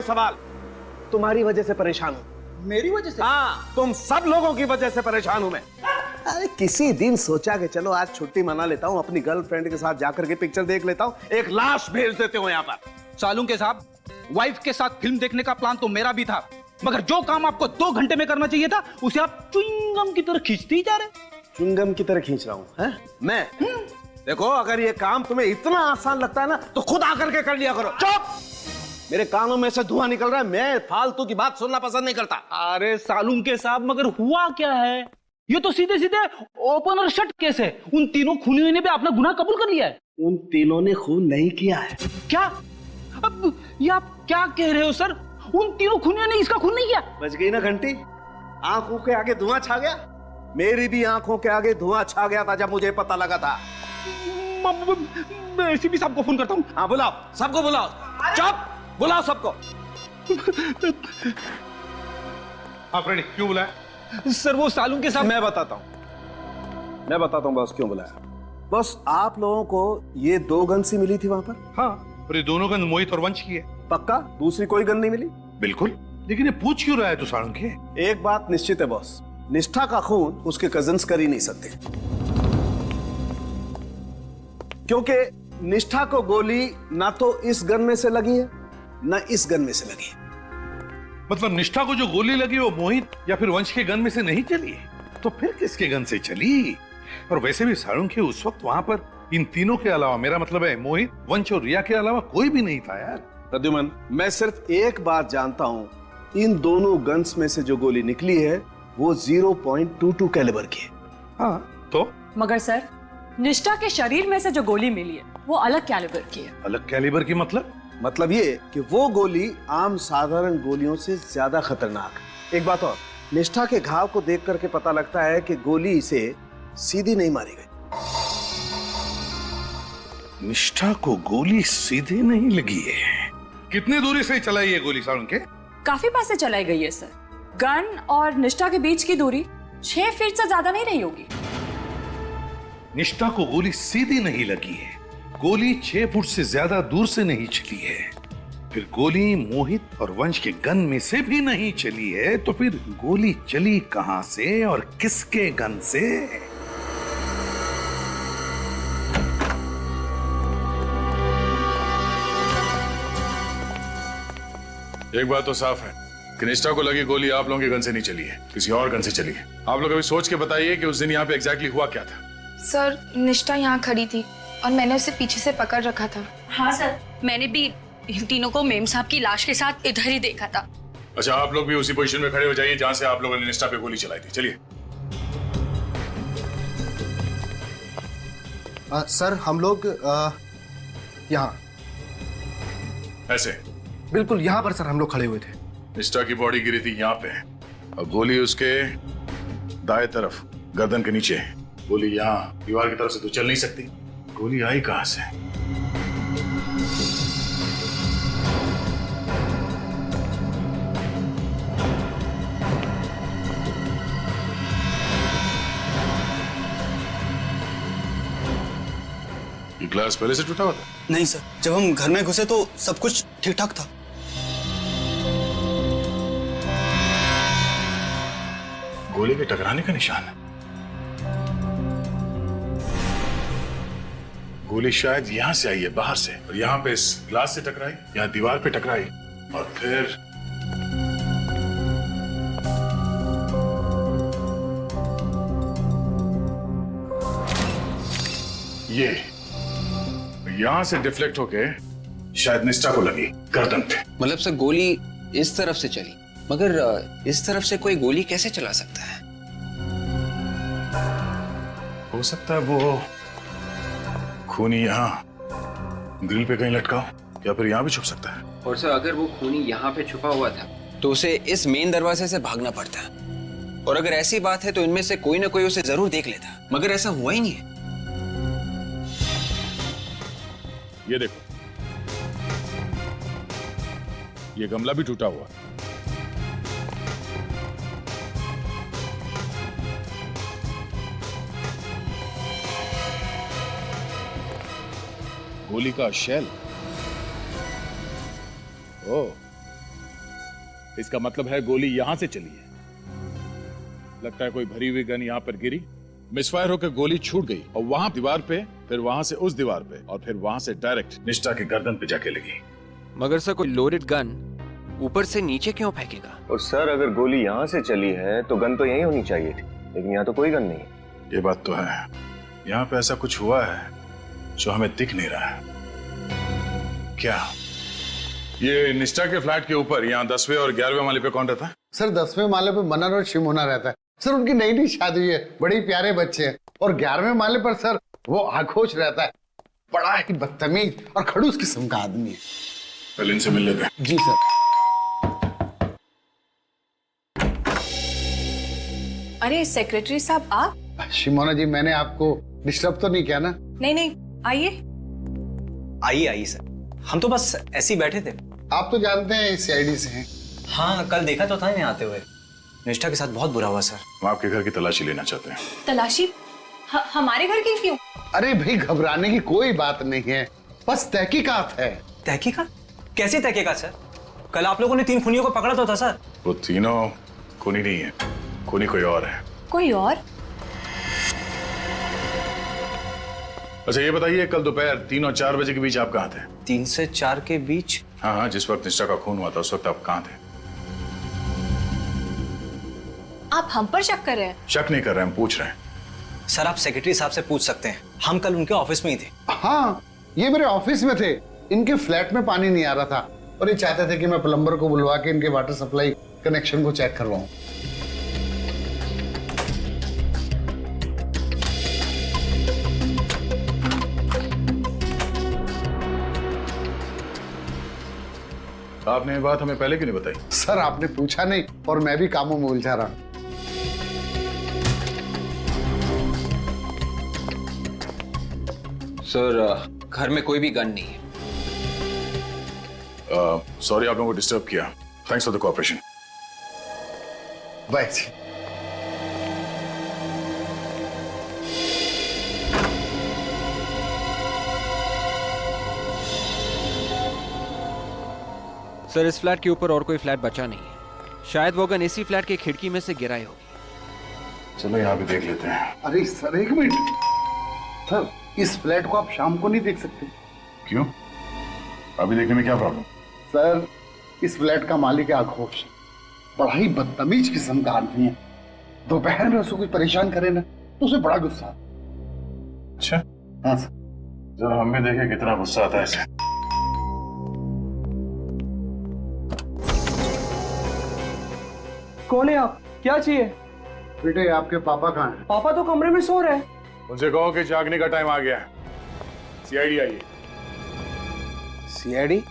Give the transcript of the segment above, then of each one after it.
सवाल तुम्हारी वजह से परेशान हूं। मेरी वजह से? हाँ, तुम सब लोगों की वजह से परेशान हूं मैं। अरे किसी दिन सोचा कि चलो आज छुट्टी मना लेता हूं, अपनी गर्लफ्रेंड के साथ जाकर के पिक्चर देख लेता हूं, एक लाश भेज देते हो यहाँ पर। सालुंके साहब, वाइफ के साथ फिल्म देखने का प्लान तो मेरा भी था, मगर जो काम आपको 2 घंटे में करना चाहिए था उसे आप च्युइंगम की तरह खींचते ही जा रहे। च्युइंगम की तरह खींच रहा हूं हैं? मैं देखो, अगर ये काम तुम्हें इतना आसान लगता है ना तो खुद आकर के कर लिया करो। चुप! मेरे कानों में से धुआं निकल रहा है, मैं फालतू की बात सुनना पसंद नहीं करता। अरे सालुंके साहब, मगर हुआ क्या है? ये तो सीधे सीधे ओपन और शट केस है। उन तीनों खूनियों ने भी अपना गुनाह कबूल कर लिया है। उन तीनों ने खून नहीं किया है। क्या? अब ये आप क्या कह रहे हो सर? उन तीनों खूनियों ने इसका खून नहीं किया? बच गई ना घंटी? आंखों के आगे धुआं छा गया। मेरी भी आंखों के आगे धुआं छा गया था जब मुझे पता लगा था। मैं एसीपी साहब को फोन करता हूँ। हाँ बुलाओ, सबको बुलाओ। चुप! बुलाओ सबको। आप रेडी? क्यों बुलाया? सर वो सालुंके साहब। मैं बताता हूँ बॉस क्यों बुलाया। बॉस, आप लोगों को ये 2 गन सी मिली थी वहां पर? हाँ, और ये दोनों गन मोहित और वंश की है। पक्का? दूसरी कोई गन नहीं मिली? बिल्कुल। लेकिन ये पूछ क्यों रहा है तू सालुंके? एक बात निश्चित है बॉस, निष्ठा का खून उसके कजिन्स कर ही नहीं सकते, क्योंकि निष्ठा को गोली ना तो इस गन में से लगी है ना इस गन में से लगी है। मतलब निष्ठा को जो गोली लगी वो मोहित या फिर वंश के गन में से नहीं चली है, तो फिर किसके गन से चली? और वैसे भी सालुंके उस वक्त वहां पर इन तीनों के अलावा, मेरा मतलब है मोहित, वंश और रिया के अलावा कोई भी नहीं था यार। प्रद्युमन, मैं सिर्फ एक बात जानता हूं, इन दोनों गन्स में से जो गोली निकली है वो 0.22 कैलिबर की है। हाँ तो? मगर सर, निष्ठा के शरीर में से जो गोली मिली है वो अलग कैलिबर की है। अलग कैलिबर की मतलब ये कि वो गोली आम साधारण गोलियों से ज्यादा खतरनाक। एक बात और, निष्ठा के घाव को देख करके पता लगता है कि गोली इसे सीधी नहीं मारी गई। निष्ठा को गोली सीधे नहीं लगी है। कितनी दूरी से चलाई ये गोली सालुंके? काफी पास से चलाई गई है सर। गन और निष्ठा के बीच की दूरी 6 फीट से ज्यादा नहीं रही होगी। निष्ठा को गोली सीधी नहीं लगी है, गोली 6 फुट से ज्यादा दूर से नहीं चली है, फिर गोली मोहित और वंश के गन में से भी नहीं चली है, तो फिर गोली चली कहां से और किसके गन से? एक बात तो साफ है कि निष्ठा को लगी गोली आप लोगों के गन से नहीं चली है, किसी और गन से चली है। आप लोग अभी सोच के बताइए कि उस दिन यहाँ पे एग्जैक्टली हुआ क्या था। सर, निष्ठा यहाँ खड़ी थी और मैंने उसे पीछे से पकड़ रखा था। हाँ सर, मैंने भी इन तीनों को मेम साहब की लाश के साथ इधर ही देखा था। अच्छा, आप लोग भी उसी पोजीशन में खड़े हो जाइए जहां से आप लोगों ने निष्ठा पे गोली चलाई थी। चलिए। सर, हम लोग यहाँ ऐसे? बिल्कुल यहाँ पर सर हम लोग खड़े हुए थे। निष्ठा की बॉडी गिरी थी यहाँ पे और गोली उसके दाएं तरफ गर्दन के नीचे है। गोली यहाँ दीवार की तरफ से तो चल नहीं सकती, गोली आई कहां से? ये ग्लास पहले से टूटा हुआ था? नहीं सर, जब हम घर में घुसे तो सब कुछ ठीक ठाक था। गोली के टकराने का निशान है। गोली शायद यहां से आई है, बाहर से, और यहां पे इस ग्लास से टकराई, यहां दीवार पे टकराई, और फिर ये यहां से डिफ्लेक्ट होके शायद निष्ठा को लगी गर्दन पे। मतलब सर, गोली इस तरफ से चली, मगर इस तरफ से कोई गोली कैसे चला सकता है? हो सकता है वो खूनी यहाँ ग्रिल पे कहीं लटका हो, या फिर यहाँ भी छुप सकता है। और सर, अगर वो खूनी यहाँ पे छुपा हुआ था तो उसे इस मेन दरवाजे से भागना पड़ता, और अगर ऐसी बात है तो इनमें से कोई ना कोई उसे जरूर देख लेता, मगर ऐसा हुआ ही नहीं है। ये देखो, ये गमला भी टूटा हुआ। गोली का शेल। ओह, इसका मतलब है गोली यहां से चली है। लगता है कोई भरी हुई गन यहां पर गिरी, मिसफायर होकर गोली छूट गई और वहां दीवार पे, फिर वहां से उस दीवार पे और फिर वहां से डायरेक्ट निष्ठा के गर्दन पे जाके लगी। मगर सर कोई लोडेड गन ऊपर से नीचे क्यों फेंकेगा? और सर अगर गोली यहाँ से चली है तो गन तो यहीं होनी चाहिए थी, लेकिन यहाँ तो कोई गन नहीं है। ये बात तो है, यहाँ पे ऐसा कुछ हुआ है जो हमें दिख नहीं रहा है। क्या ये निष्ठा के फ्लैट के ऊपर यहाँ 10वें और 11वें माले पे कौन रहता है? सर 10वें माले पे मनन और शिमोना रहता है सर। उनकी नई नई शादी हुई है, बड़े ही प्यारे बच्चे हैं। और 11वें माले पर सर वो आखोश रहता है, बड़ा ही बदतमीज और खड़ूस किस्म का आदमी है। पहले इनसे मिल लेते हैं। जी सर। अरे सेक्रेटरी साहब आप? शिमोना जी, मैंने आपको डिस्टर्ब तो नहीं किया ना? नहीं नहीं, आइए। आइए आइए सर, हम तो बस ऐसे ही बैठे थे। आप तो जानते हैं सीआईडी से हैं। हाँ, कल देखा तो था इन्हें आते हुए। निष्ठा के साथ बहुत बुरा हुआ सर। हम आपके घर की तलाशी लेना चाहते हैं। तलाशी? हमारे घर की क्यों? अरे भाई, घबराने की कोई बात नहीं है, बस तहकीकात है। तहकीकात? कैसी तहकीकात सर? कल आप लोगों ने 3 खूनियों को पकड़ा तो था सर। वो तीनों खूनी नहीं है, खूनी कोई और है। कोई और? अच्छा ये बताइए, कल दोपहर 3 और 4 बजे के बीच आप कहाँ थे? 3 से 4 के बीच? हाँ हाँ, जिस वक्त निष्ठा का खून हुआ था उस वक्त आप कहाँ थे? आप हम पर शक कर रहे हैं? शक नहीं कर रहे, हम पूछ रहे हैं। सर आप सेक्रेटरी साहब से पूछ सकते हैं, हम कल उनके ऑफिस में ही थे। हाँ, ये मेरे ऑफिस में थे। इनके फ्लैट में पानी नहीं आ रहा था और ये चाहते थे कि मैं प्लम्बर को बुलवा के इनके वाटर सप्लाई कनेक्शन को चेक करवाऊं। आपने ये बात हमें पहले क्यों नहीं बताई? सर आपने पूछा नहीं और मैं भी कामों में उलझा रहा। सर घर में कोई भी गन नहीं है। सॉरी आप लोगों को डिस्टर्ब किया। Thanks for the cooperation. Bye. Sir इस फ्लैट के ऊपर और कोई फ्लैट बचा नहीं है। शायद वो गन इसी फ्लैट की खिड़की में से गिराई होगी। चलो यहाँ भी देख लेते हैं। अरे सर एक मिनट, सर इस फ्लैट को आप शाम को नहीं देख सकते? क्यों? अभी देखने में क्या प्रॉब्लम? सर इस फ्लैट का मालिक है आक्रोश, बड़ा ही बदतमीज किस्म का आदमी है। दोपहर में उसको कुछ परेशान करे ना तो उसे बड़ा गुस्सा आता। अच्छा हाँ सर। जरा हम भी देखें कितना गुस्सा आता है इसे। कौन है आप? क्या चाहिए? बेटे आपके पापा कहाँ हैं? पापा तो कमरे में सो रहे हैं। उनसे कहो कि जागने का टाइम आ गया है। सीआईडी आइए। सीआईडी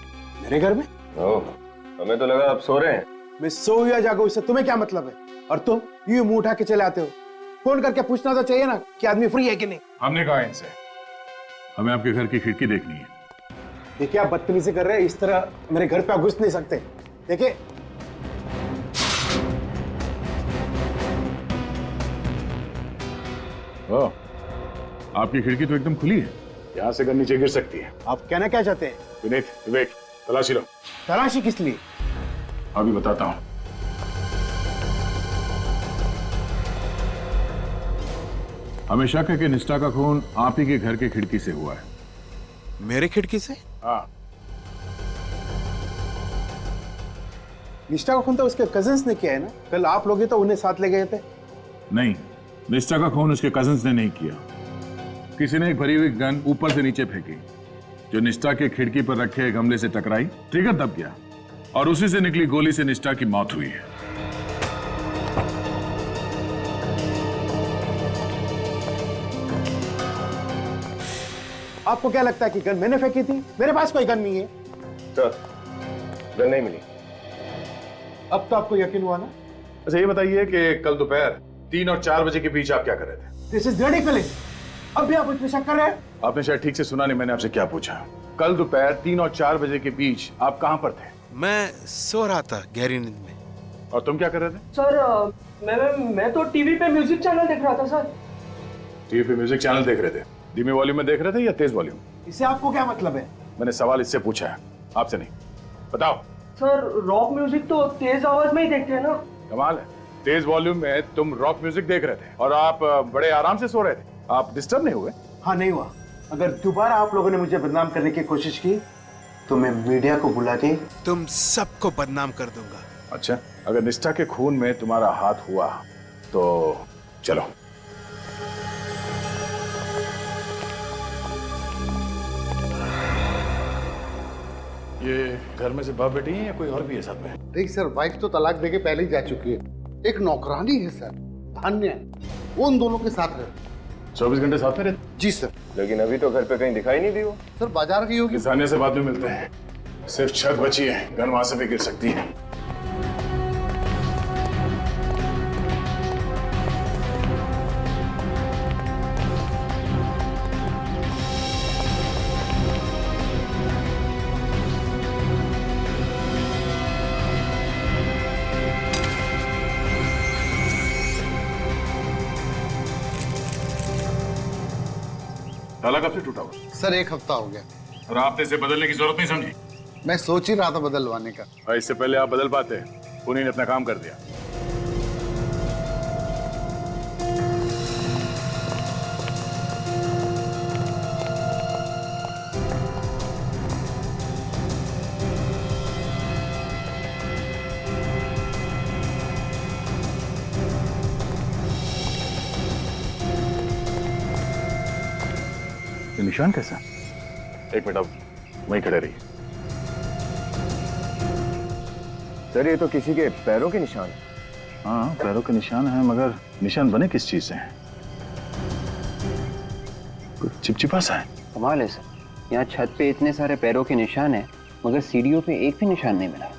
मेरे घर में? ओह, हमें तो लगा आप सो रहे हैं। मैं सो या जागो इससे तुम्हें क्या मतलब है? और तुम यूं मुंह उठा के चले आते हो। फोन करके पूछना तो चाहिए ना कि आदमी फ्री है कि नहीं। हमने कहा इनसे हमें आपके घर की खिड़की देखनी है। देखिए आप बदतमीजी कर रहे हैं, इस तरह मेरे घर पे आप घुस नहीं सकते। देखिए ओह, आपकी खिड़की तो एकदम खुली है, यहाँ से गन नीचे गिर सकती है। आप कहना क्या चाहते हैं? विनीत, विवेक, तलाशी लो। तलाशी किस लिए? अभी बताता हूँ। हमें शक है कि निष्ठा का खून आप ही के घर के खिड़की से हुआ है। मेरे खिड़की से? हाँ। निष्ठा का खून तो उसके कजिन्स ने किया है ना? कल आप लोग तो उन्हें साथ ले गए थे। नहीं, निष्ठा का खून उसके कजिन्स ने नहीं किया। किसी ने एक भरी हुई गन ऊपर से नीचे फेंकी जो निष्ठा के खिड़की पर रखे एक गमले से टकराई, ट्रिगर दब गया और उसी से निकली गोली से निष्ठा की मौत हुई है। आपको क्या लगता है कि गन मैंने फेंकी थी? मेरे पास कोई गन नहीं है। सर, गन नहीं मिली। अब तो आपको यकीन हुआ ना? अच्छा ये बताइए कि कल दोपहर 3 और 4 बजे के बीच आप क्या कर रहे थे? This is ridiculous. अब भी आप मुझ पे शक कर रहे हैं? आपने शायद ठीक से सुना नहीं, मैंने आपसे क्या पूछा। कल दोपहर 3 और 4 बजे के बीच आप कहां पर थे? मैं सो रहा था गहरी नींद में। और तुम क्या कर रहे थे? सर मैं तो टीवी पे म्यूजिक चैनल देख रहा था सर। टीवी पे म्यूजिक चैनल देख रहे थे? धीमे वॉल्यूम में देख रहे थे या तेज वॉल्यूम? इससे आपको क्या मतलब है? मैंने सवाल इससे पूछा है, आपसे नहीं। बताओ। सर रॉक म्यूजिक तो तेज आवाज में ही देखते हैं ना। कमाल है, तेज वॉल्यूम में तुम रॉक म्यूजिक देख रहे थे और आप बड़े आराम से सो रहे थे। आप डिस्टर्ब नहीं हुए? हाँ नहीं हुआ। अगर दोबारा आप लोगों ने मुझे बदनाम करने की कोशिश की तो मैं मीडिया को बुला के तुम सबको बदनाम कर दूंगा। अच्छा, अगर निष्ठा के खून में तुम्हारा हाथ हुआ तो चलो। ये घर में से बाप बेटी है या कोई और भी है साथ में? देखिए सर, वाइफ तो तलाक देके पहले ही जा चुकी है। एक नौकरानी है सर, धान्य है, वो उन दोनों के साथ रहती। 24 घंटे साथ में रहते? जी सर। लेकिन अभी तो घर पे कहीं दिखाई नहीं दी वो। सर बाजार गई होगी। किसानिया से बाद में मिलते हैं। सिर्फ छत बची है, गन वहां से भी गिर सकती है। ताला कब से टूटा हुआ? सर 1 हफ्ता हो गया। और आपने इसे बदलने की जरूरत नहीं समझी? मैं सोच ही रहा था बदलवाने का। और इससे पहले आप बदल पाते, उन्हीं ने अपना काम कर दिया। निशान कैसा? एक मिनट, अब वहीं खड़े रहिए। सर ये तो किसी के पैरों के निशान है। हाँ पैरों के निशान हैं, मगर निशान बने किस चीज से हैं? कुछ चिपचिपा सा है। कमाल है सर, यहाँ छत पे इतने सारे पैरों के निशान हैं मगर सीढ़ियों पे एक भी निशान नहीं मिला।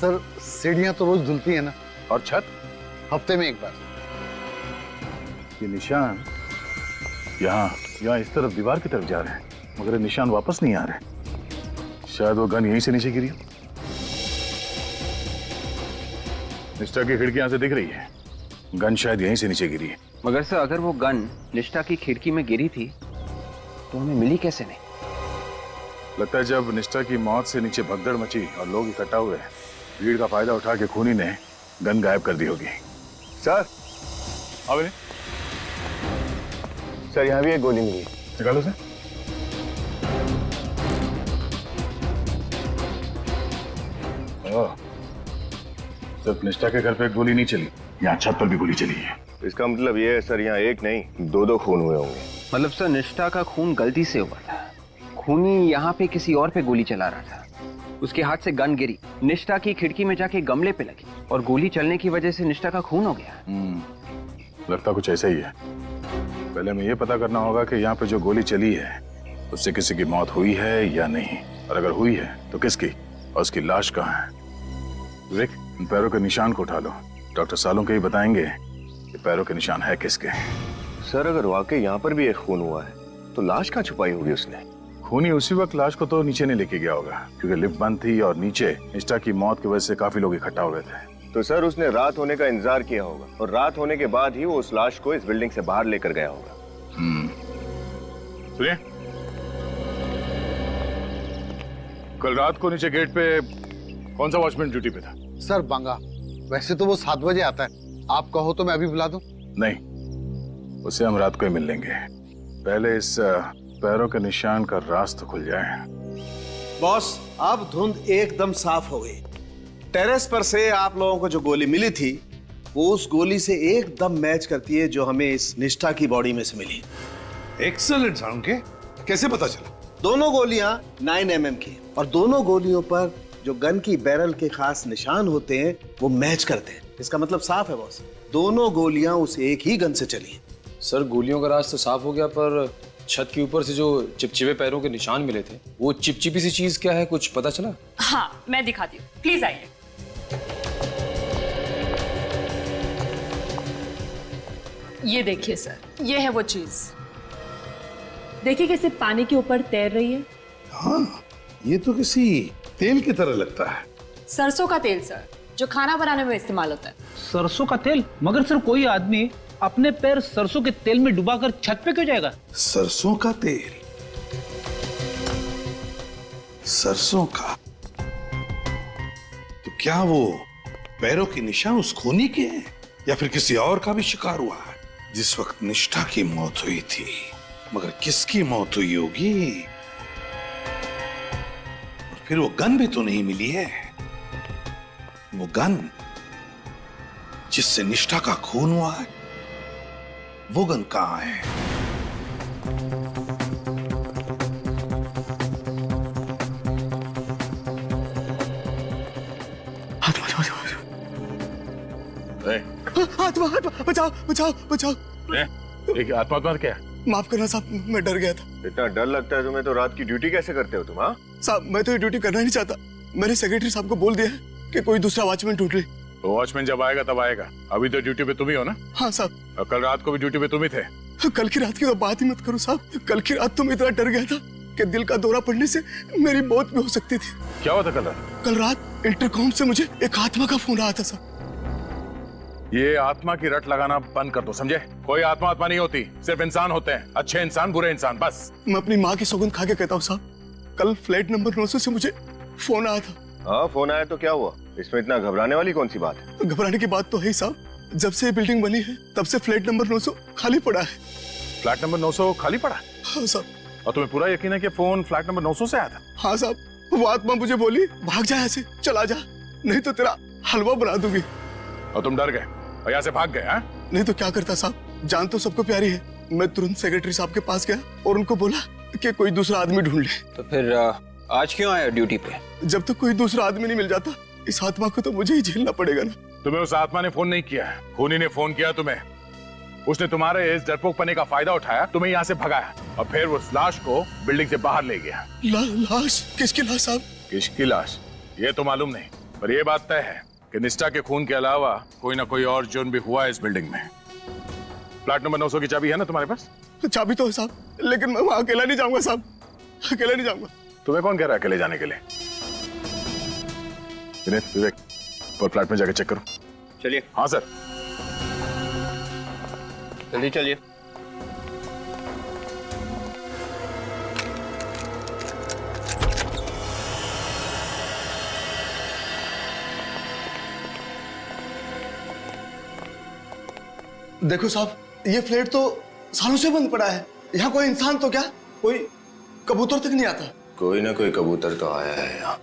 सर सीढ़ियां तो रोज धुलती है ना। और छत? हफ्ते में 1 बार। ये निशान यहाँ इस तरफ दीवार की तरफ जा रहे हैं, मगर ये निशान वापस नहीं आ रहे। शायद वो गन यहीं से नीचे गिरी। निष्ठा की खिड़की यहां से दिख रही है, गन शायद यहीं से नीचे गिरी है। मगर सर अगर वो गन निष्ठा की खिड़की में गिरी थी तो हमें मिली कैसे नहीं? लगता है जब निष्ठा की मौत से नीचे भगदड़ मची और लोग इकट्ठा हुए, भीड़ का फायदा उठा के खूनी ने गन गायब कर दी होगी। सर अब सर यहाँ भी एक गोली मिली। निकालो से। सिर्फ निष्ठा के घर पे एक गोली नहीं चली, यहाँ छत पर भी गोली चली है। इसका मतलब ये है सर, यहाँ एक नहीं 2 खून हुए होंगे। मतलब सर निष्ठा का खून गलती से हुआ था, खूनी यहाँ पे किसी और पे गोली चला रहा था, उसके हाथ से गन गिरी, निष्ठा की खिड़की में जाके गमले पे लगी और गोली चलने की वजह से निष्ठा का खून हो गया। लगता कुछ ऐसा ही है। पहले हमें ये पता करना होगा कि यहाँ पे जो गोली चली है उससे किसी की मौत हुई है या नहीं, और अगर हुई है तो किसकी, और उसकी लाश कहाँ है। विक, इन पैरों के निशान को उठा लो, डॉक्टर सालों के ही बताएंगे कि पैरों के निशान है किसके। सर अगर वाकई यहाँ पर भी एक खून हुआ है तो लाश कहाँ छुपाई होगी उसने? खूनी उसी वक्त लाश को तो नीचे नहीं लेके गया होगा, क्योंकि लिफ्ट बंद थी और नीचे निष्ठा की मौत की वजह से काफी लोग इकट्ठा हो गए थे। तो सर उसने रात होने का इंतजार किया होगा और रात होने के बाद ही वो उस लाश को इस बिल्डिंग से बाहर लेकर गया होगा। सुनिए, कल रात को नीचे गेट पे कौन सा वॉचमैन ड्यूटी पे था? सर बांगा। वैसे तो वो 7 बजे आता है, आप कहो तो मैं अभी बुला दूं? नहीं, उसे हम रात को ही मिल लेंगे। पहले इस पैरों के निशान का राज तो खुल जाए। बॉस अब धुंध एकदम साफ हो गई। टेरेस पर से आप लोगों को जो गोली मिली थी वो उस गोली से एकदम मैच करती है जो हमें इस निष्ठा की बॉडी में से मिली। एक्सीलेंट साळुंखे, कैसे पता चला? दोनों गोलियां 9 mm की, और दोनों गोलियों पर जो गन की बैरल के खास निशान होते हैं वो मैच करते हैं। इसका मतलब साफ है बॉस, दोनों गोलियां उस एक ही गन से चली। सर गोलियों का राज तो साफ हो गया, पर छत के ऊपर से जो चिपचिपे पैरों के निशान मिले थे, वो चिपचिपी सी चीज क्या है, कुछ पता चला? हाँ मैं दिखाती हूँ, प्लीज आइए। ये देखिए सर, ये है वो चीज। देखिए कैसे पानी के ऊपर तैर रही है। हाँ, ये तो किसी तेल की तरह लगता है। सरसों का तेल सर, जो खाना बनाने में इस्तेमाल होता है। सरसों का तेल? मगर सर कोई आदमी अपने पैर सरसों के तेल में डुबाकर छत पे क्यों जाएगा? सरसों का तेल, सरसों का। तो क्या वो पैरों के निशान उस खूनी के हैं या फिर किसी और का भी शिकार हुआ है? जिस वक्त निष्ठा की मौत हुई थी, मगर किसकी मौत हुई होगी? और फिर वो गन भी तो नहीं मिली है। वो गन जिससे निष्ठा का खून हुआ है, वो गन कहां है? आत्मा बचाओ बचाओ बचाओ। एक आत्मा क्या? माफ करना साहब, मैं डर गया था। इतना डर लगता है तुम्हें तो रात की ड्यूटी कैसे करते हो तुम? हाँ साहब, मैं तो ये ड्यूटी करना ही नहीं चाहता। मैंने सेक्रेटरी साहब को बोल दिया है कि कोई दूसरा वॉचमैन ढूंढ ले। तो वॉचमैन जब आएगा तब आएगा, अभी तो ड्यूटी पे तुम ही हो ना? हाँ साहब। और कल रात को भी ड्यूटी पे तुम ही थे। कल की रात की तो बात ही मत करो साहब। कल की रात तो मैं इतना डर गया था कि दिल का दौरा पड़ने से मेरी मौत भी हो सकती थी। क्या हुआ था कल रात? कल रात इंटरकॉम से मुझे एक आत्मा का फोन आया था साहब। ये आत्मा की रट लगाना बंद कर दो, समझे? कोई आत्मा नहीं होती, सिर्फ इंसान होते हैं। अच्छे इंसान, बुरे इंसान, बस। मैं अपनी माँ की सौगंध खा के कहता हूँ साहब, कल फ्लैट नंबर 900 से मुझे फोन आया था। हाँ, फोन आया तो क्या हुआ? इसमें इतना घबराने वाली कौन सी बात है? घबराने की बात तो है ही साहब। जब से ये बिल्डिंग बनी है तब से फ्लैट नंबर 900 खाली पड़ा है। फ्लैट नंबर 900 खाली पड़ा? हाँ साहब। और तुम्हें पूरा यकीन है कि फोन फ्लैट नंबर 900 से आया था? हाँ साहब, वो आत्मा मुझे बोली भाग जा ऐसे, चला जा, नहीं तो तेरा हलवा बना दूंगी। और तुम डर गए और यहाँ से भाग गए? हाँ? नहीं तो क्या करता साहब, जान तो सबको प्यारी है। मैं तुरंत सेक्रेटरी साहब के पास गया और उनको बोला कि कोई दूसरा आदमी ढूंढ ले। तो फिर आज क्यों आया ड्यूटी पे? जब तक कोई दूसरा आदमी नहीं मिल जाता, इस आत्मा को तो मुझे ही झेलना पड़ेगा ना। तुम्हें उस आत्मा ने फोन नहीं किया है, खूनी ने फोन किया तुम्हें। उसने तुम्हारे इस डरपोकपने का फायदा उठाया, तुम्हें यहाँ से भगाया और फिर उस लाश को बिल्डिंग से बाहर ले गया। लाश? किसकी लाश साहब? किसकी लाश ये तो मालूम नहीं, पर यह बात तय है कि निष्ठा के खून के अलावा कोई ना कोई और जुर्म भी हुआ है इस बिल्डिंग में। फ्लैट नंबर 900 की चाबी है ना तुम्हारे पास? चाबी तो है साहब, लेकिन मैं वहां अकेला नहीं जाऊंगा साहब, अकेला नहीं जाऊंगा। तुम्हें कौन कह रहा है अकेले जाने के लिए? विवेक, और फ्लैट में जाके चेक करो। चलिए। हाँ सर। जल्दी चलिए। देखो साहब, ये फ्लैट तो सालों से बंद पड़ा है। यहाँ कोई इंसान तो क्या, कोई कबूतर तक नहीं आता। कोई ना कोई कबूतर तो आया है यहाँ।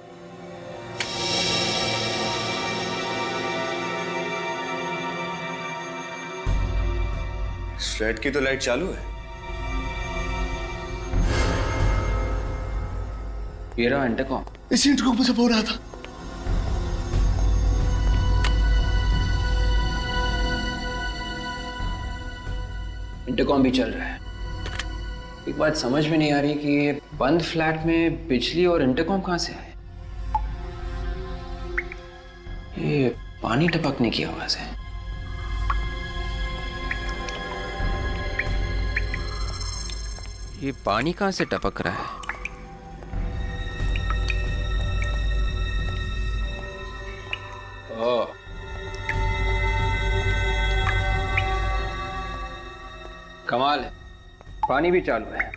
फ्लैट की तो लाइट चालू है। ये रहा इंटरकॉम। इसी इंटरकॉम पे सब हो रहा था। इंटरकॉम भी चल रहा है। एक बात समझ में नहीं आ रही कि ये बंद फ्लैट में बिजली और इंटरकॉम कहां से आए? ये पानी टपकने की आवाज है। ये पानी कहां से टपक रहा है? ओह, कमाल है, पानी भी चालू है।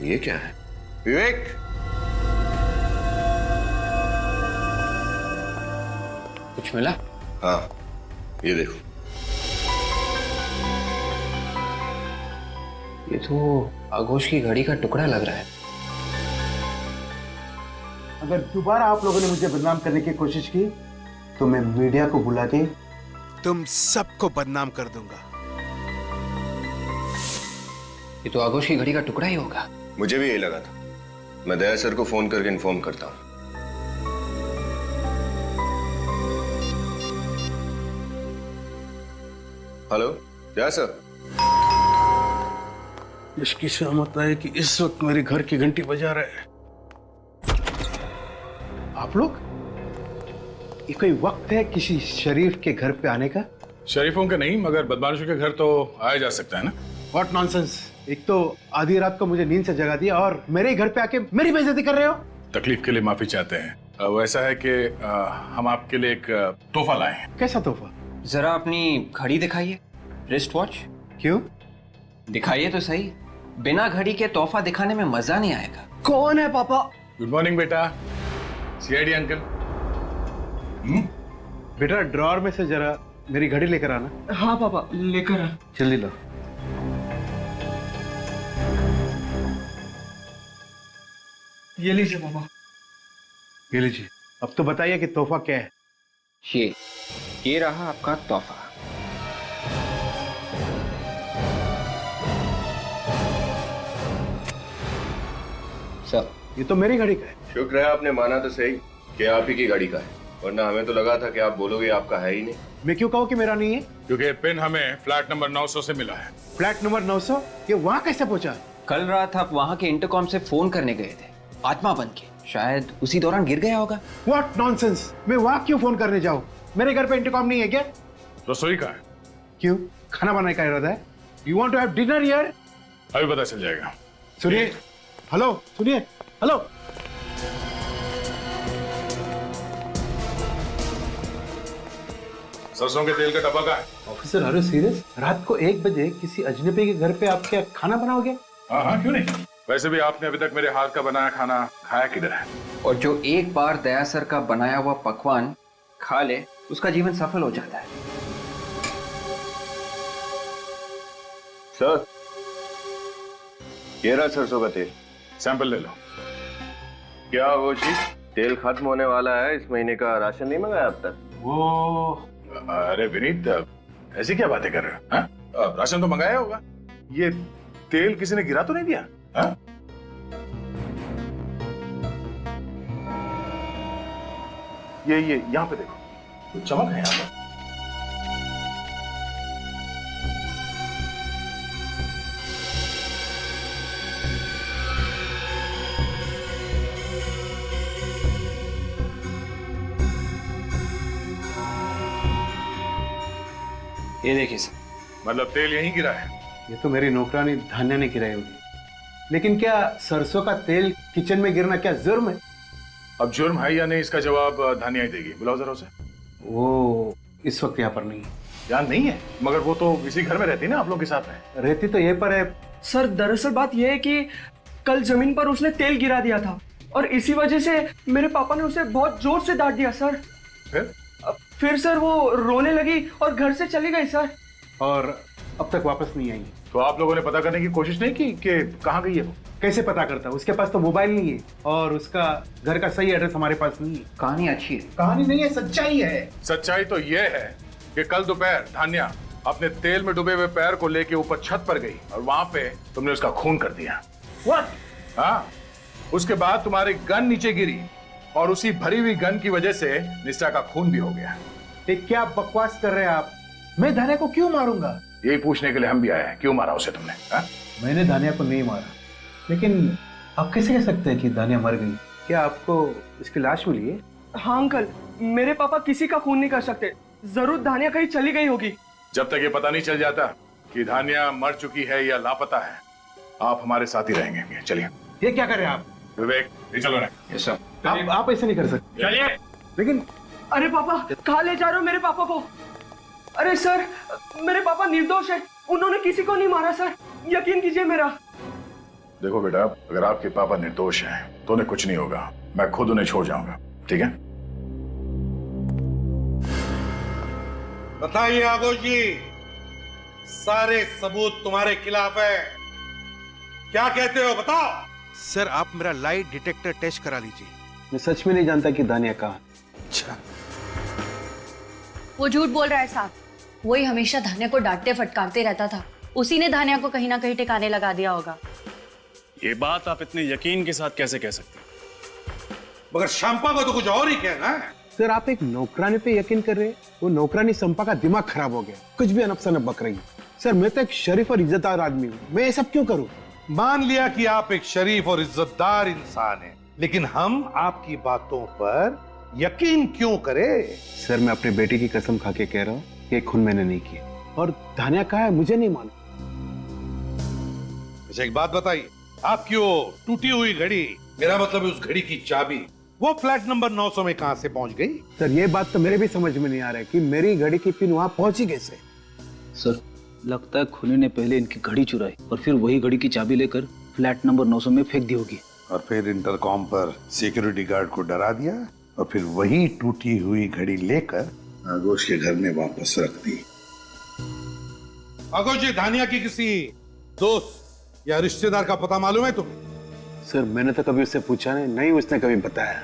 ये क्या है? विवेक, कुछ मिला? हाँ, ये देखो। ये तो आगोश की घड़ी का टुकड़ा लग रहा है। अगर दोबारा आप लोगों ने मुझे बदनाम करने की कोशिश की तो मैं मीडिया को बुला के तुम सबको बदनाम कर दूंगा। ये तो आगोश की घड़ी का टुकड़ा ही होगा। मुझे भी यही लगा था। मैं दया सर को फोन करके इन्फॉर्म करता हूँ। हेलो, दया सर। इसकी सहमत है कि इस वक्त मेरे घर की घंटी बजा रहे हैं। आप लोग, ये कोई वक्त है किसी शरीफ के घर पे आने का? शरीफों के नहीं, मगर बदमाशों के घर तो आया जा सकता है ना। What nonsense. एक तो आधी रात को मुझे नींद से जगा दिया और मेरे घर पे आके मेरी बेइज्जती कर रहे हो। तकलीफ के लिए माफी चाहते हैं। वैसा है कि हम आपके लिए एक तोहफा लाए हैं। कैसा तोहफा? जरा अपनी घड़ी दिखाइए, रिस्ट वॉच। क्यों? दिखाइए तो सही। बिना घड़ी के तोहफा दिखाने में मजा नहीं आएगा। कौन है पापा? गुड मॉर्निंग बेटा। CID uncle. बेटा ड्रॉअर में से जरा मेरी घड़ी लेकर आना। हाँ पापा, लेकर आ। जल्दी लो। ये लीजिए पापा। ये लीजिए। अब तो बताइए कि तोहफा क्या है? ये रहा आपका तोहफा। सर, ये तो मेरी घड़ी का है। शुक्र है आपने माना तो सही कि आप ही की गाड़ी का है, वरना हमें तो लगा था कि आप बोलोगे आपका है ही नहीं। मैं क्यों कहूँ कि मेरा नहीं है? क्योंकि पिन हमें फ्लैट नंबर 900 से मिला है। Flat number 900? ये वहाँ कैसे पहुंचा? कल रात आप वहां के इंटरकॉम से फोन करने गए थे, आत्मा बन के। शायद उसी दौरान गिर गया होगा। What nonsense! मैं वहाँ क्यों फोन करने जाऊँ? मेरे घर पे इंटरकॉम नहीं है क्या? रसोई का है। क्यों? खाना बनाने का इरादा है? You want to have dinner here? अभी पता चल जाएगा। सुनिए, हेलो, सुनिए, हेलो। सरसों के तेल का डब्बा का है। ऑफिसर, अरे सीरियस? रात को 1 बजे किसी अजनबी के घर पे आप क्या खाना बनाओगे? हाँ, क्यों नहीं। वैसे भी आपने अभी तक मेरे हाथ का बनाया खाना खाया किधर है? और जो एक बार दया सर का बनाया हुआ पकवान खा ले, उसका जीवन सफल हो जाता है। सर, ये रहा सरसों का तेल। सैंपल ले लो। क्या हो जी, तेल खत्म होने वाला है, इस महीने का राशन नहीं मंगाया अब तक? वो अरे विनीत, ऐसी क्या बातें कर रहे हो? हाँ? राशन तो मंगाया होगा। ये तेल किसी ने गिरा तो नहीं दिया? हाँ? ये यहाँ पे देखो, कुछ चमक है यहाँ पर। ये देखिए सर। मतलब तेल यहीं गिरा है? ये तो मेरी नौकरानी धान्या ने गिराई होगी। लेकिन क्या सरसों का तेल किचन में गिरना क्या जुर्म है? अब जुर्म है या नहीं, इसका जवाब धानिया ही देगी। बुलाओ जरा उसे। वो इस वक्त यहाँ पर नहीं है। यहाँ नहीं है? मगर वो तो इसी घर में रहती ना आप लोग के साथ में। रहती तो ये पर है। सर, दरअसल बात यह है कि कल जमीन पर उसने तेल गिरा दिया था और इसी वजह से मेरे पापा ने उसे बहुत जोर से डांट दिया सर। फिर सर वो रोने लगी और घर से चली गई सर। और अब तक वापस नहीं आई। तो आप लोगों ने पता करने की कोशिश नहीं की कि कहाँ गई है वो? कैसे पता करता? उसके पास तो मोबाइल नहीं है और उसका घर का सही एड्रेस हमारे पास नहीं है। कहानी अच्छी है। कहानी नहीं है, सच्चाई है। सच्चाई तो ये है कि कल दोपहर धान्या अपने तेल में डूबे हुए पैर को लेके ऊपर छत पर गई और वहां पे तुमने उसका खून कर दिया। What? हाँ, उसके बाद तुम्हारी गन नीचे गिरी और उसी भरी हुई गन की वजह से निष्ठा का खून भी हो गया। ये क्या बकवास कर रहे हैं आप? मैं धान्या को क्यों मारूंगा? यही पूछने के लिए हम भी आए हैं, क्यों मारा उसे तुमने? हा? मैंने धान्या को नहीं मारा, लेकिन आप कैसे कह सकते हैं कि धान्या मर गई? क्या आपको इसकी लाश मिली है? हाँ अंकल, मेरे पापा किसी का खून नहीं कर सकते। जरूर धान्या कहीं चली गई होगी। जब तक ये पता नहीं चल जाता कि धान्या मर चुकी है या लापता है, आप हमारे साथ ही रहेंगे। चलिए। ये क्या कर रहे हैं आप? विवेक, ये चलो ना। Yes sir. आप ऐसे नहीं कर सकते। चलिए। लेकिन अरे पापा, कहाँ ले जा रहे हो मेरे पापा को? अरे सर, मेरे पापा निर्दोष है, उन्होंने किसी को नहीं मारा सर, यकीन कीजिए मेरा। देखो बेटा, अगर आपके पापा निर्दोष हैं तो उन्हें कुछ नहीं होगा। मैं खुद उन्हें छोड़ जाऊंगा, ठीक है? बताइए आगोश जी, सारे सबूत तुम्हारे खिलाफ है, क्या कहते हो बताओ? सर, आप मेरा लाई डिटेक्टर टेस्ट करा लीजिए। मैं सच में नहीं जानता कि धान्या कहाँ। अच्छा, वो झूठ बोल रहा है साहब। वही हमेशा धान्या को डांटते फटकारते रहता था, उसी ने धान्या को कहीं ना कहीं ठिकाने लगा दिया होगा। ये बात आप इतने यकीन के साथ कैसे कह सकते हैं? मगर शंपा को तो कुछ और ही कहना है। सर, आप एक नौकरानी पे यकीन कर रहे हैं? वो नौकरानी संपा का दिमाग खराब हो गया, कुछ भी अनपसनप बक रही है। सर, मैं तो एक शरीफ और इज्जतदार आदमी हूँ, मैं ये सब क्यों करूँ? मान लिया कि आप एक शरीफ और इज्जतदार इंसान हैं, लेकिन हम आपकी बातों पर यकीन क्यों करें? सर, मैं अपने बेटे की कसम खा के कह रहा हूँ, ये खून मैंने नहीं किया। और धान्या कहाँ है मुझे नहीं मालूम। अच्छा, एक बात बताइए, आपकी वो टूटी हुई घड़ी, मेरा मतलब उस घड़ी की चाबी, वो फ्लैट नंबर 900 में कहां से पहुंच गई? सर, ये बात तो मेरे भी समझ में नहीं आ रहा है कि मेरी घड़ी की पिन वहां पहुंची कैसे। सर, लगता है खूनी ने पहले इनकी घड़ी चुराई और फिर वही घड़ी की चाबी लेकर फ्लैट नंबर 900 में फेंक दी होगी। और फिर इंटरकॉम पर सिक्योरिटी गार्ड को डरा दिया और फिर वही टूटी हुई घड़ी लेकर आगोश के घर में वापस रख दी। आगोश, ये धानिया की किसी दोस्त या रिश्तेदार का पता मालूम है तुम्हें? सर मैंने तो कभी उससे पूछा नहीं उसने कभी बताया।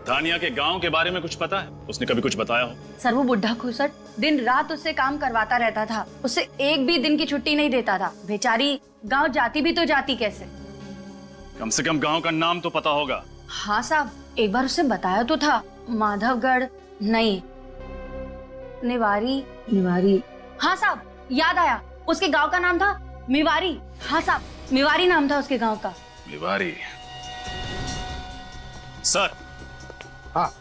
धानिया के गांव के बारे में कुछ पता है? उसने कभी कुछ बताया हो? सर वो बुढ़ा खुसट दिन रात उससे काम करवाता रहता था, उसे एक भी दिन की छुट्टी नहीं देता था। बेचारी गांव जाती भी तो जाती कैसे? कम से कम गांव का नाम तो पता होगा। हाँ साहब, एक बार उससे बताया तो था, माधवगढ़ नहीं, निवारी। हाँ साहब, याद आया, उसके गांव का नाम था मिवारी। हाँ साहब, मिवारी नाम था उसके गांव का। मिवारी। सर। हाँ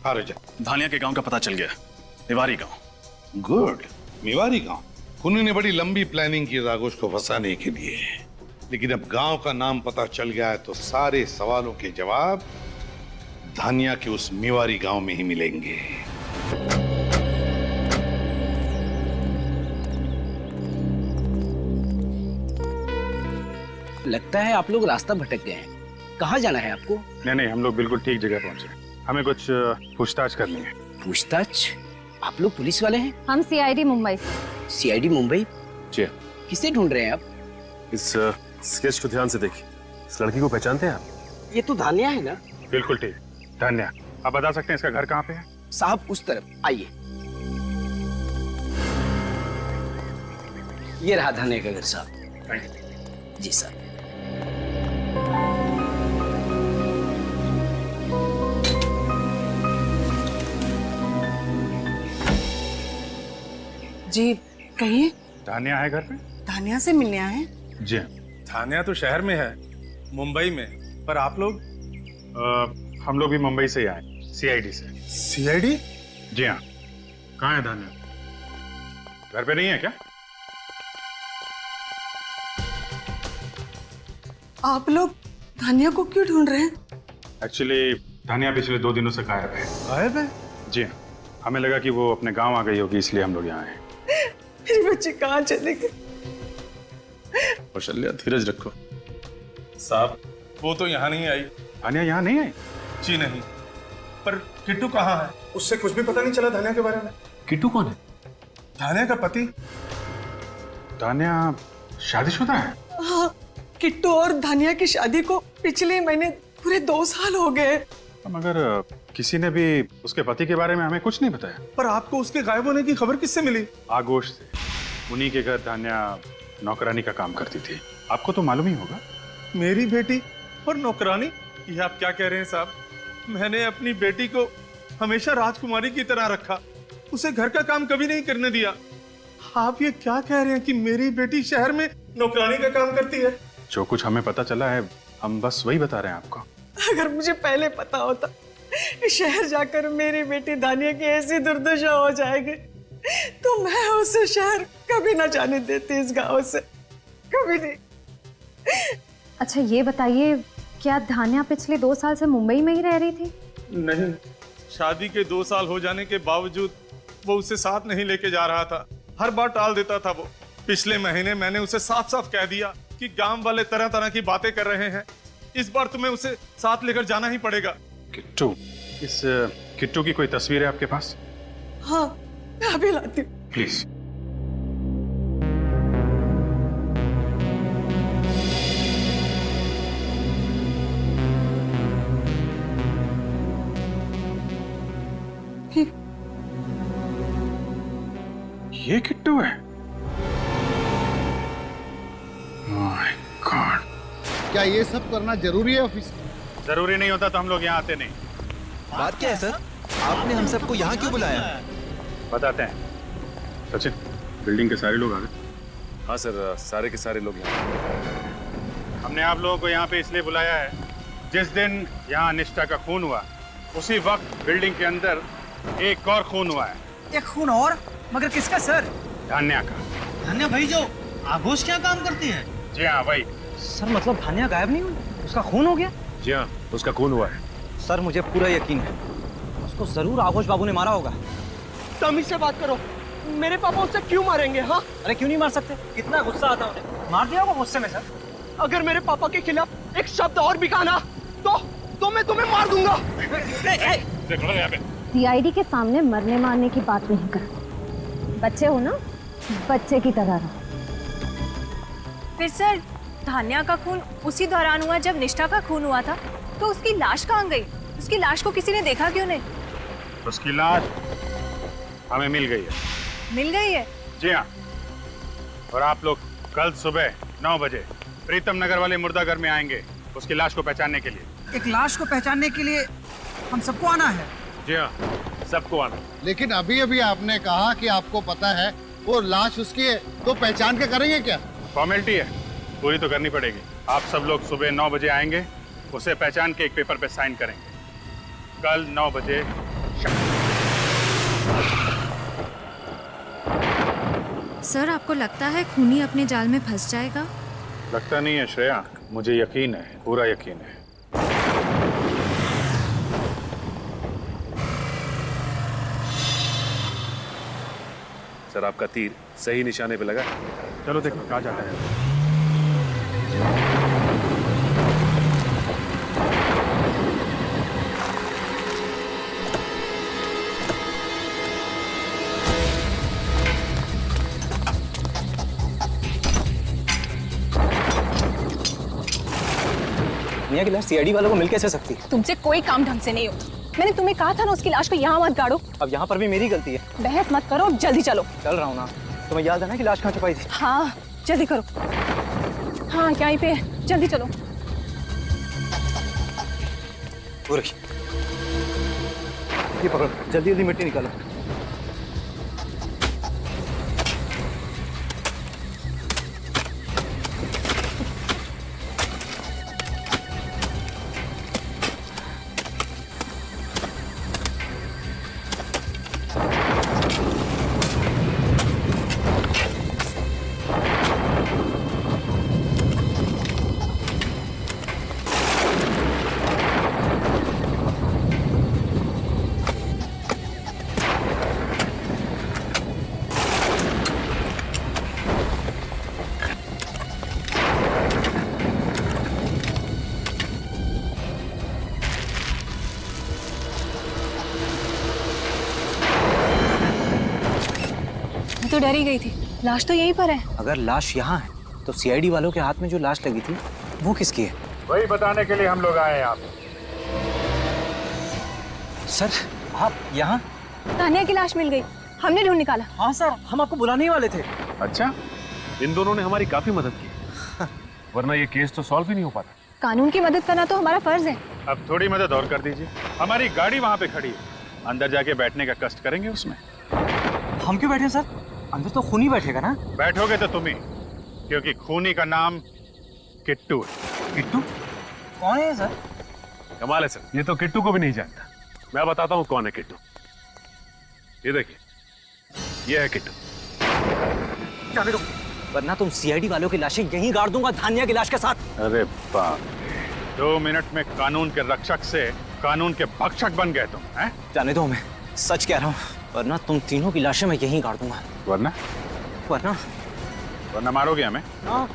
राजा, धानिया के गांव का पता चल गया, मिवारी गांव। गुड। मिवारी गांव। खूनी ने बड़ी लंबी प्लानिंग की आगोश को फंसाने के लिए, लेकिन अब गांव का नाम पता चल गया है तो सारे सवालों के जवाब धानिया के उस मिवारी गांव में ही मिलेंगे। लगता है आप लोग रास्ता भटक गए हैं। कहाँ जाना है आपको? नहीं, हम लोग बिल्कुल ठीक जगह पहुंचे। हमें कुछ पूछताछ करनी है। पूछताछ? आप लोग पुलिस वाले हैं? हम सीआईडी मुंबई से। सीआईडी मुंबई? जी। किसे ढूंढ रहे हैं आप? इस स्केच को ध्यान से देखिए। इस लड़की को पहचानते हैं आप? ये तो धानिया है ना? बिल्कुल ठीक, धानिया। आप बता सकते हैं इसका घर कहाँ पे है? साहब उस तरफ आइए। ये रहा धानिया का घर साहब। जी साहब। जी कहिए। धानिया है घर पे? धानिया से मिलने आए हैं? जी। धानिया तो शहर में है, मुंबई में, पर आप लोग? हम लोग भी मुंबई से ही आए, सीआईडी से। सीआईडी? जी हाँ। कहाँ है धानिया? घर पे नहीं है क्या? आप लोग धानिया को क्यों ढूंढ रहे हैं? एक्चुअली धानिया पिछले 2 दिनों से गायब है। गायब है? जी हाँ। हमें लगा कि वो अपने गांव आ गई होगी, इसलिए हम लोग यहाँ आए। मेरी बच्ची कहाँ चले गई? कौशल्या, धीरज रखो। साहब, वो तो यहाँ नहीं आई। धानिया यहाँ नहीं आई? जी नहीं। पर किट्टू कहाँ है? उससे कुछ भी पता नहीं चला धानिया के बारे में। किट्टू कौन है? धानिया का पति। धानिया शादीशुदा है? हाँ, किट्टू और धानिया की शादी को पिछले महीने पूरे 2 साल हो गए। मगर किसी ने भी उसके पति के बारे में हमें कुछ नहीं बताया। पर आपको उसके गायब होने की खबर किससे मिली? आगोश से। उन्हीं के घर धानिया नौकरानी का काम करती थी। आपको तो मालूम ही होगा। मेरी बेटी और नौकरानी? ये आप क्या कह रहे हैं साहब? मैंने अपनी बेटी को हमेशा राजकुमारी की तरह रखा, उसे घर का काम कभी नहीं करने दिया। आप ये क्या कह रहे हैं कि मेरी बेटी शहर में नौकरानी का काम करती है? जो कुछ हमें पता चला है हम बस वही बता रहे हैं आपको। अगर मुझे पहले पता होता शहर जाकर मेरी बेटी धानिया की ऐसी दुर्दशा हो जाएगी तो मैं उसे शहर कभी ना जाने देती, इस गांव से कभी नहीं। अच्छा ये बताइए, क्या धानिया पिछले 2 साल से मुंबई में ही रह रही थी? नहीं, शादी के 2 साल हो जाने के बावजूद वो उसे साथ नहीं लेके जा रहा था। हर बार टाल देता था वो। पिछले महीने मैंने उसे साफ साफ कह दिया कि गांव वाले तरह तरह की बातें कर रहे हैं, इस बार तुम्हें उसे साथ लेकर जाना ही पड़ेगा। किट्टू, इस किट्टू की कोई तस्वीर है आपके पास? हाँ, मैं अभी लाती हूँ। प्लीज। ये किट्टू है? My God. क्या ये सब करना जरूरी है ऑफिस? जरूरी नहीं होता तो हम लोग यहाँ आते नहीं। बात क्या है सर? आपने हम सबको यहाँ क्यों बुलाया? बताते हैं। सचिन, बिल्डिंग के सारे लोग आ गए? हाँ सर, सारे के सारे लोग यहाँ। हमने आप लोगों को यहाँ पे इसलिए बुलाया है, जिस दिन यहाँ निष्ठा का खून हुआ उसी वक्त बिल्डिंग के अंदर एक और खून हुआ है। एक खून और? मगर किसका सर? धानिया का। धानिया भाई जो आगोश क्या काम करती है? जी हाँ भाई। सर मतलब धानिया गायब नहीं हुई, उसका खून हो गया? जी हाँ, उसका खून हुआ है। सर मुझे पूरा यकीन है उसको जरूर आघोष बाबू ने मारा होगा। तमीज से बात करो, मेरे पापा उससे क्यों मारेंगे? हाँ, अरे क्यों नहीं मार सकते? कितना गुस्सा आता है उन्हें, मार दिया होगा गुस्से में सर। अगर मेरे पापा के खिलाफ एक शब्द और भी कहा ना तो मैं तुम्हें मार दूंगा। सीआईडी के सामने मरने मारने की बात नहीं कर, बच्चे हो ना, बच्चे की तरह रहो। फिर सर धान्या का खून उसी दौरान हुआ जब निष्ठा का खून हुआ था, तो उसकी लाश कहाँ गई? उसकी लाश को किसी ने देखा क्यों नहीं? उसकी लाश हमें मिल गई है। मिल गई है? जी हाँ। और आप लोग कल सुबह 9 बजे प्रीतम नगर वाले मुर्दाघर में आएंगे उसकी लाश को पहचानने के लिए। एक लाश को पहचानने के लिए हम सबको आना है? जी हाँ, सबको आना। लेकिन अभी अभी आपने कहा कि आपको पता है वो लाश उसकी है, तो पहचान के करेंगे क्या? फॉर्मेलिटी है, पूरी तो करनी पड़ेगी। आप सब लोग सुबह 9 बजे आएंगे, उसे पहचान के एक पेपर पे साइन करेंगे। कल 9 बजे सर, आपको लगता है खूनी अपने जाल में फंस जाएगा? लगता नहीं है श्रेया, मुझे यकीन है, पूरा यकीन है। सर आपका तीर सही निशाने पे लगा। चलो देखो कहाँ जाता है। धान्या की लाश सीआईडी वालों को मिल कैसे सकती है? तुमसे कोई काम ढंग से नहीं हो। मैंने तुम्हें कहा था ना उसकी लाश को यहाँ मत गाड़ो। अब यहाँ पर भी मेरी गलती है। बहस मत करो, जल्दी चलो। चल रहा हूँ ना। तुम्हें याद है ना कि लाश कहाँ छुपाई थी? हाँ जल्दी करो। हाँ यहीं पे है, जल्दी चलो। ये पकड़ो, जल्दी जल्दी मिट्टी निकालो। तो डरी गई थी, लाश तो यहीं पर है। अगर लाश यहाँ है तो सीआईडी वालों के हाथ में जो लाश लगी थी वो किसकी है? वही बताने के लिए हम लोग आए हैं आप। सर आप यहाँ? धान्या की लाश मिल गई, हमने ढूंढ निकाला। हाँ सर, हम आपको बुलाने ही वाले थे। अच्छा, इन दोनों ने हमारी काफी मदद की, वरना ये केस तो सॉल्व ही नहीं हो पाता। कानून की मदद करना तो हमारा फर्ज है। अब थोड़ी मदद और कर दीजिए। हमारी गाड़ी वहाँ पे खड़ी है, अंदर जाके बैठने का कष्ट करेंगे उसमें। हम क्यों बैठे सर? अंदर तो खूनी बैठेगा ना। बैठोगे तो तुम ही, क्योंकि खूनी का नाम किट्टू है। किट्टू कौन है सर? कमाल है सर, ये तो किट्टू को भी नहीं जानता। मैं बताता हूँ कौन है किट्टू। ये देखिए, ये है किट्टू। जाने दो, वरना तुम सीआईडी वालों की लाशें यहीं गाड़ दूंगा धान्या की लाश के साथ। अरे बाप, 2 मिनट में कानून के रक्षक से कानून के भक्षक बन गए तुम, हैं? जाने दो, मैं सच कह रहा हूँ, वरना तुम तीनों की लाशें मैं यहीं गाड़ दूंगा। वरना? वरना? वरना मारोगे हमें? हाँ।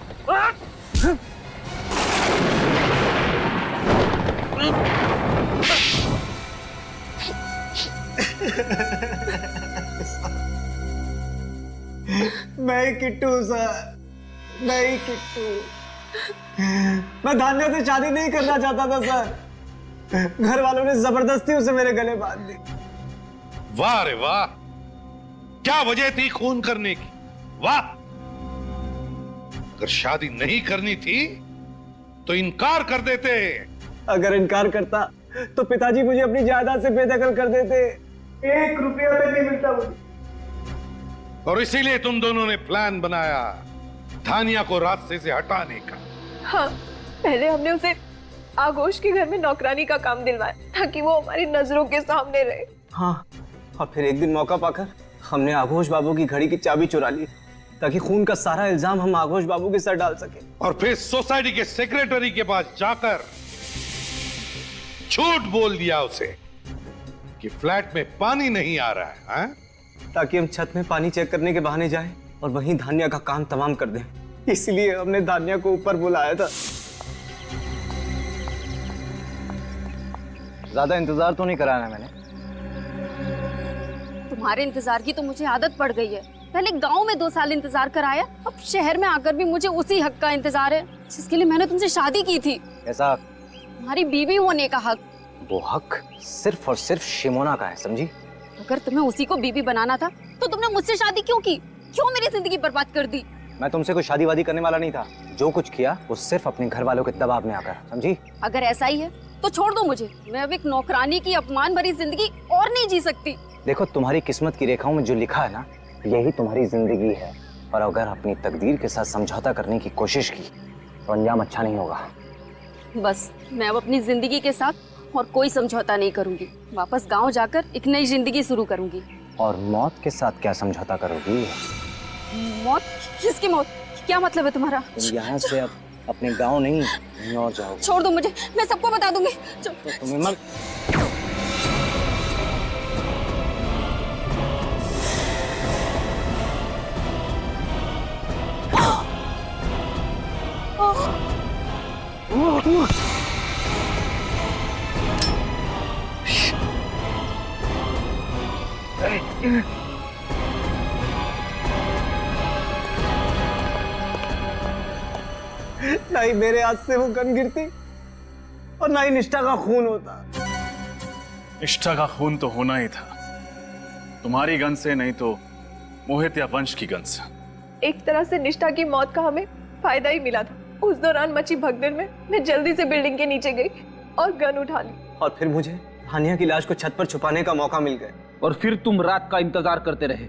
मैं किट्टू सर, मैं किट्टू। मैं धान्या से शादी नहीं करना चाहता था सर, घर वालों ने जबरदस्ती उसे मेरे गले बांध दी। वाह रे वाह, क्या वजह थी खून करने की? वाह, अगर शादी नहीं करनी थी तो इनकार कर देते। अगर इनकार करता तो पिताजी मुझे अपनी जायदाद से बेदखल कर देते, 1 रुपया तक नहीं मिलता मुझे। और इसीलिए तुम दोनों ने प्लान बनाया धानिया को रास्ते से हटाने का। हाँ, पहले हमने उसे आघोष के घर में नौकरानी का काम दिलवाया ताकि वो हमारी नजरों के सामने रहे। हाँ, और फिर एक दिन मौका पाकर हमने आघोष बाबू की घड़ी की चाबी चुरा ली ताकि खून का सारा इल्जाम हम आघोष बाबू के सर डाल सके। और फिर सोसाइटी के सेक्रेटरी के पास जाकर झूठ बोल दिया उसे कि फ्लैट में पानी नहीं आ रहा है, हाँ? ताकि हम छत में पानी चेक करने के बहाने जाएं और वहीं धान्या का काम तमाम कर दें। इसलिए हमने धान्या को ऊपर बुलाया था। ज्यादा इंतजार तो नहीं कराना मैंने। तुम्हारे इंतजार की तो मुझे आदत पड़ गई है। पहले गांव में 2 साल इंतजार कराया, अब शहर में आकर भी मुझे उसी हक का इंतजार है जिसके लिए मैंने तुमसे शादी की थी। ऐसा तुम्हारी बीवी होने का हक। वो हक सिर्फ और सिर्फ शिमोना का है, समझी? अगर तुम्हें उसी को बीवी बनाना था तो तुमने मुझसे शादी क्यों की? क्यों मेरी जिंदगी बर्बाद कर दी? मैं तुमसे कोई शादी वादी करने वाला नहीं था। जो कुछ किया वो सिर्फ अपने घर वालों के दबाव में आकर, समझी? अगर ऐसा ही है तो छोड़ दो मुझे। मैं अब एक नौकरानी की अपमान भरी जिंदगी और नहीं जी सकती। देखो, तुम्हारी किस्मत की रेखाओं में जो लिखा है ना, यही तुम्हारी जिंदगी है। और अगर अपनी तकदीर के साथ समझौता करने की कोशिश की तो अंजाम अच्छा नहीं होगा। बस मैं अब अपनी जिंदगी के साथ और कोई समझौता नहीं करूंगी। वापस गांव जाकर एक नई जिंदगी शुरू करूंगी। और मौत के साथ क्या समझौता करोगी? मौत? किसकी मौत? क्या मतलब है तुम्हारा? तुम यहाँ से अब अपने गांव नहीं कहीं और जाओगे। छोड़ दो मुझे, मैं सबको बता दूंगी। तो तुम्हें मत ना ही मेरे हाथ से वो गन गिरती और ना ही निष्ठा का खून होता। निष्ठा का खून तो होना ही था, तुम्हारी गन से नहीं तो मोहित या वंश की गन से। एक तरह से निष्ठा की मौत का हमें फायदा ही मिला था। उस दौरान मची भगदड़ में मैं जल्दी से बिल्डिंग के नीचे गई और गन उठा ली। और फिर मुझे धानिया की लाश को छत पर छुपाने का मौका मिल गया। और फिर तुम रात का इंतजार करते रहे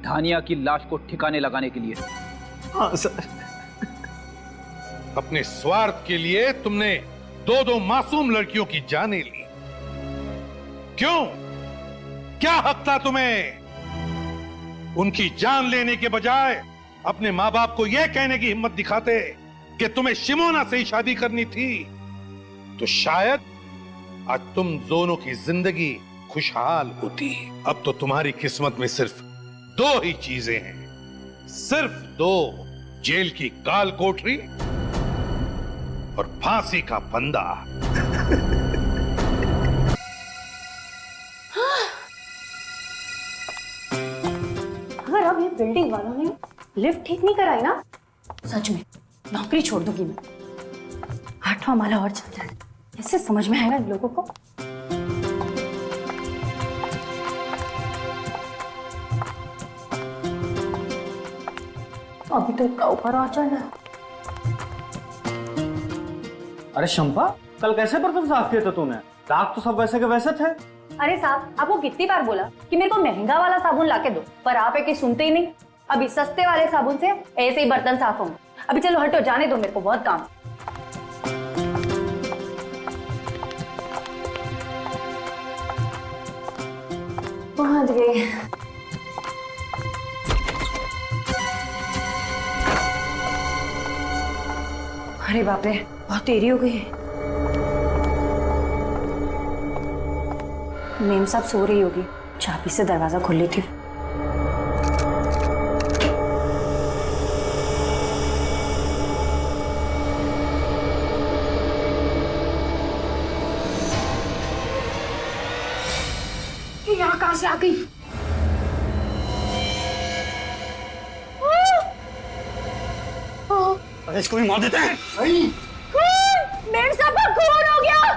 धानिया की लाश को ठिकाने लगाने के लिए। हाँ सर। अपने स्वार्थ के लिए तुमने 2 मासूम लड़कियों की जानें ली। क्यों? क्या हक था तुम्हें? उनकी जान लेने के बजाय अपने माँ बाप को यह कहने की हिम्मत दिखाते कि तुम्हें शिमोना से ही शादी करनी थी, तो शायद आज तुम दोनों की जिंदगी खुशहाल होती। अब तो तुम्हारी किस्मत में सिर्फ 2 ही चीजें हैं, सिर्फ 2, जेल की काल कोठरी और फांसी का फंदा। अगर अब ये बिल्डिंग वालों ने लिफ्ट ठीक नहीं कराई ना, सच में नौकरी छोड़ दूंगी मैं। 8वां माला और चल जाए, इससे समझ में आएगा इन लोगों को। अभी तो इसका ऊपर आ जाना। अरे शंपा, कल कैसे बर्तन साफ किए थे तूने? दाग तो सब वैसे के वैसे थे। अरे साहब, आपको कितनी बार बोला कि मेरे को महंगा वाला साबुन लाके दो, पर आप है कि सुनते ही नहीं। अभी सस्ते वाले साबुन से ऐसे ही बर्तन साफ होंगे। अभी चलो हटो, जाने दो, मेरे को बहुत काम। पहुंच गए। अरे बाप रे, बहुत देरी हो गई है। मेम साहब सो रही होगी, चाबी से दरवाजा खोल लेती हूँ। यहाँ कहाँ से आ गई? अरे इसको भी मार देते हैं। मेम साहब का खून हो गया।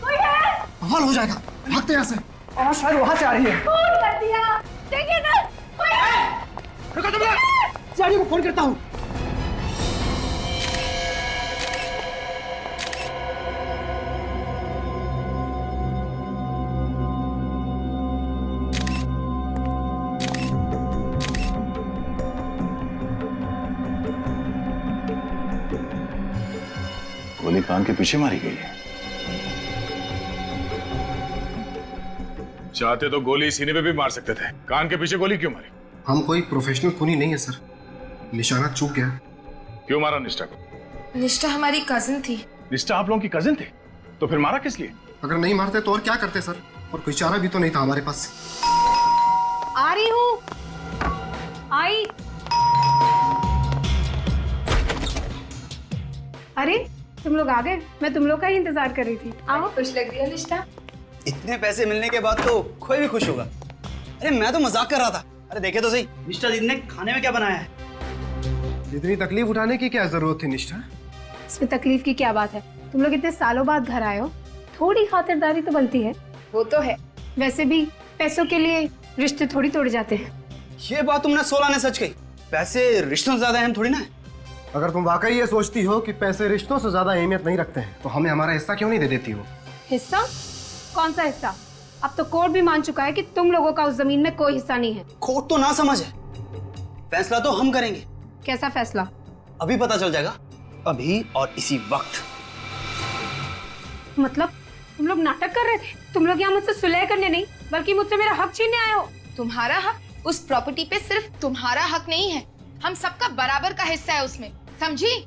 कोई है? हल हो जाएगा, भागते यहाँ से। और शायद वहां से आ रही है। खून कर दिया, देखिए ना। कोई है? रुको तुम लोग, जानी को फोन करता हूँ। गोली कान के पीछे मारी गई है। चाहते तो गोली सीने पे भी मार सकते थे, कान के पीछे गोली क्यों मारी? हम कोई प्रोफेशनल खूनी नहीं है सर, निशाना चूक गया। क्यों मारा निष्ठा को? निष्ठा हमारी कजिन थी। निष्ठा आप लोगों की कजिन थे? तो फिर मारा किस लिए? अगर नहीं मारते तो और क्या करते सर? और कोई चारा भी तो नहीं था हमारे पास। आ रही हूँ। आई। अरे तुम लोग आ गए, मैं तुम लोग का ही इंतजार कर रही थी। आओ। खुश लग रही है निष्ठा। इतने पैसे मिलने के बाद तो कोई भी खुश होगा। अरे मैं तो मजाक कर रहा था। अरे देखे तो सही निष्ठा दीदी ने खाने में क्या बनाया है। इतनी तकलीफ उठाने की क्या जरूरत थी निष्ठा? इसमें तकलीफ की क्या बात है? तुम लोग इतने सालों बाद घर आए हो, थोड़ी खातिरदारी तो बनती है। वो तो है, वैसे भी पैसों के लिए रिश्ते थोड़ी तोड़ जाते हैं। ये बात तुमने 16 ने सच कही। पैसे रिश्तों से ज्यादा अहम थोड़ी ना है। अगर तुम वाकई ये सोचती हो कि पैसे रिश्तों से ज्यादा अहमियत नहीं रखते हैं तो हमें हमारा हिस्सा क्यों नहीं दे देती हो? हिस्सा? कौन सा हिस्सा? अब तो कोर्ट भी मान चुका है कि तुम लोगों का उस जमीन में कोई हिस्सा नहीं है। कोर्ट तो ना समझ है, फैसला तो हम करेंगे। कैसा फैसला? अभी पता चल जाएगा, अभी और इसी वक्त। मतलब तुम लोग नाटक कर रहे थे? तुम लोग यहाँ मुझसे सुलह करने नहीं बल्कि मुझसे मेरा हक छीनने आए हो। तुम्हारा हक? उस प्रॉपर्टी पे सिर्फ तुम्हारा हक नहीं है, हम सबका बराबर का हिस्सा है उसमें, समझी?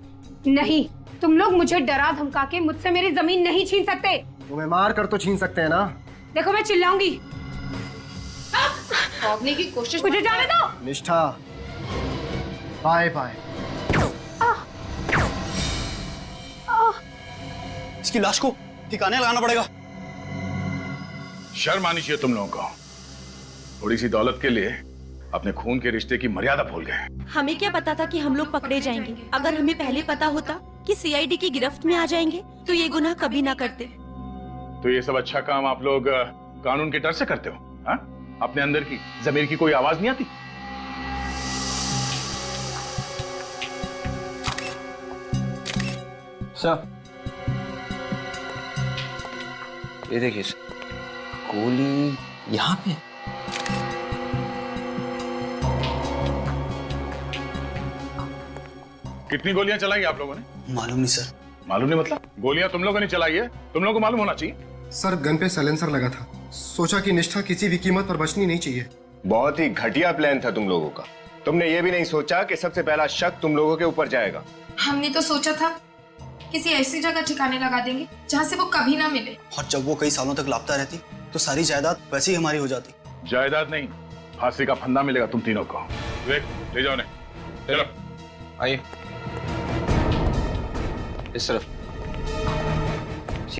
नहीं, तुम लोग मुझे डरा धमका के मुझसे मेरी जमीन नहीं छीन सकते। तुम्हें मार कर तो छीन सकते हैं ना। देखो मैं चिल्लाऊंगी। भागने की कोशिश मुझे जाने दो। निष्ठा, बाय बाय। इसकी लाश को ठिकाने लगाना पड़ेगा। शर्म आनी चाहिए तुम लोगों को। थोड़ी सी दौलत के लिए अपने खून के रिश्ते की मर्यादा भूल गए। हमें क्या पता था कि हम लोग पकड़े जाएंगे। अगर हमें पहले पता होता कि सीआईडी की गिरफ्त में आ जाएंगे तो ये गुनाह कभी ना करते। तो ये सब अच्छा काम आप लोग कानून के डर से करते हो? हाँ? अपने अंदर की जमीर की कोई आवाज नहीं आती? सर ये देखिए, गोली यहाँ पे। कितनी गोलियां चलाई आप लोगों ने? मालूम नहीं सर। मालूम नहीं मतलब? गोलियां तुम लोगों ने चलाई है, तुम लोगों को मालूम होना चाहिए। सर गन पे साइलेंसर लगा था, सोचा कि निष्ठा किसी भी कीमत पर बचनी नहीं चाहिए। बहुत ही घटिया प्लान था तुम लोगों का। तुमने ये भी नहीं सोचा कि सबसे पहला शक तुम लोगों के ऊपर जाएगा। हमने तो सोचा था किसी ऐसी जगह ठिकाने लगा देंगे जहाँ से वो कभी ना मिले। और जब वो कई सालों तक लापता रहती तो सारी जायदाद वैसे ही हमारी हो जाती। जायदाद नहीं, फांसी का फंदा मिलेगा तुम तीनों को। ले जाओ ने। चलो आइए इस तरफ।